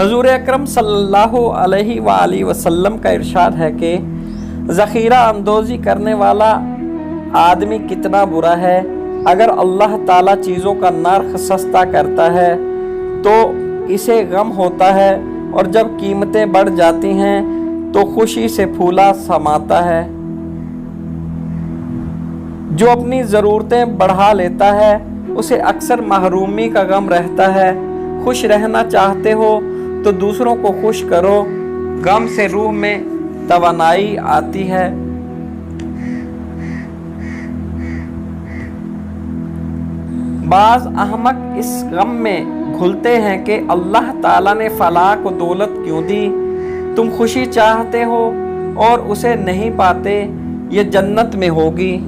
حضور اکرم صلی اللہ علیہ وآلہ وسلم کا ارشاد ہے کہ ذخیرہ اندوزی کرنے والا آدمی کتنا برا ہے۔ اگر اللہ تعالیٰ چیزوں کا نرخ سستا کرتا ہے تو اسے غم ہوتا ہے، اور جب قیمتیں بڑھ جاتی ہیں تو خوشی سے پھولا سماتا ہے۔ جو اپنی ضرورتیں بڑھا لیتا ہے اسے اکثر محرومی کا غم رہتا ہے۔ خوش رہنا چاہتے ہو تو دوسروں کو خوش کرو، غم سے روح میں توانائی آتی ہے۔ بعض احمق اس غم میں گھلتے ہیں کہ اللہ تعالیٰ نے فلاں کو دولت کیوں دی، تم خوشی چاہتے ہو اور اسے نہیں پاتے، یہ جنت میں ہوگی۔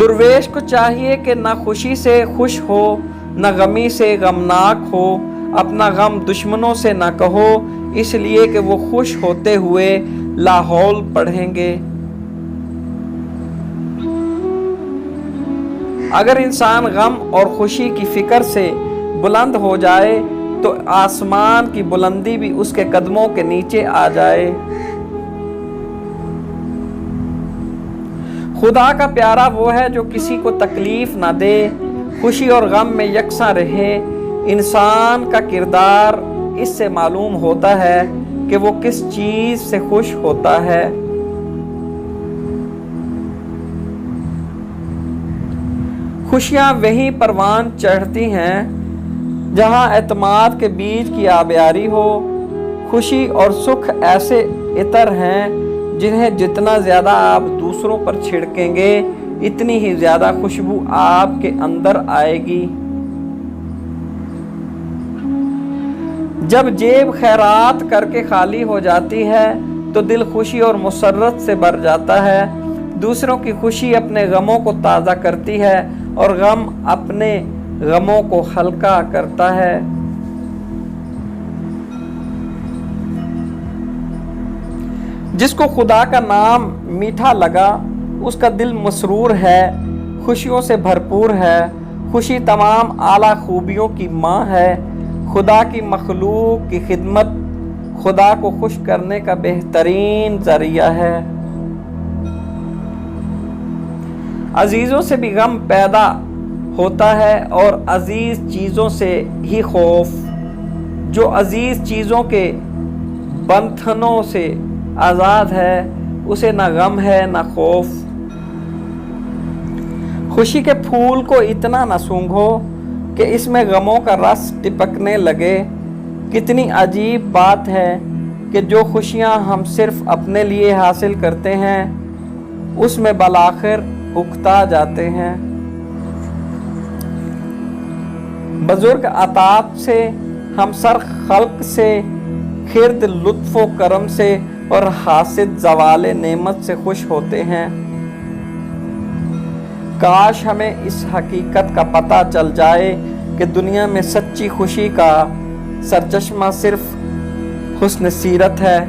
درویش کو چاہیے کہ نہ خوشی سے خوش ہو نہ غمی سے غمناک ہو، اپنا غم دشمنوں سے نہ کہو، اس لیے کہ وہ خوش ہوتے ہوئے لاحول پڑھیں گے۔ اگر انسان غم اور خوشی کی فکر سے بلند ہو جائے تو آسمان کی بلندی بھی اس کے قدموں کے نیچے آ جائے۔ خدا کا پیارا وہ ہے جو کسی کو تکلیف نہ دے، خوشی اور غم میں یکساں رہے۔ انسان کا کردار اس سے معلوم ہوتا ہے کہ وہ کس چیز سے خوش ہوتا ہے۔ خوشیاں وہیں پروان چڑھتی ہیں جہاں اعتماد کے بیج کی آبیاری ہو۔ خوشی اور سکھ ایسے عطر ہیں جنہیں جتنا زیادہ آپ دوسروں پر چھڑکیں گے اتنی ہی زیادہ خوشبو آپ کے اندر آئے گی۔ جب جیب خیرات کر کے خالی ہو جاتی ہے تو دل خوشی اور مسرت سے بھر جاتا ہے۔ دوسروں کی خوشی اپنے غموں کو تازہ کرتی ہے اور غم اپنے غموں کو ہلکا کرتا ہے۔ جس کو خدا کا نام میٹھا لگا اس کا دل مسرور ہے، خوشیوں سے بھرپور ہے۔ خوشی تمام اعلیٰ خوبیوں کی ماں ہے۔ خدا کی مخلوق کی خدمت خدا کو خوش کرنے کا بہترین ذریعہ ہے۔ عزیزوں سے بھی غم پیدا ہوتا ہے اور عزیز چیزوں سے ہی خوف۔ جو عزیز چیزوں کے بندھنوں سے آزاد ہے اسے نہ غم ہے نہ خوف۔ خوشی کے پھول کو اتنا نہ سونگھو کہ اس میں غموں کا رس ٹپکنے لگے۔ کتنی عجیب بات ہے کہ جو خوشیاں ہم صرف اپنے لیے حاصل کرتے ہیں اس میں بالآخر اکتا جاتے ہیں۔ بزرگ عطاءت سے، ہمسر خلق سے، خرد لطف و کرم سے اور حاسد زوال نعمت سے خوش ہوتے ہیں۔ کاش ہمیں اس حقیقت کا پتہ چل جائے کہ دنیا میں سچی خوشی کا سرچشمہ صرف حسن سیرت ہے۔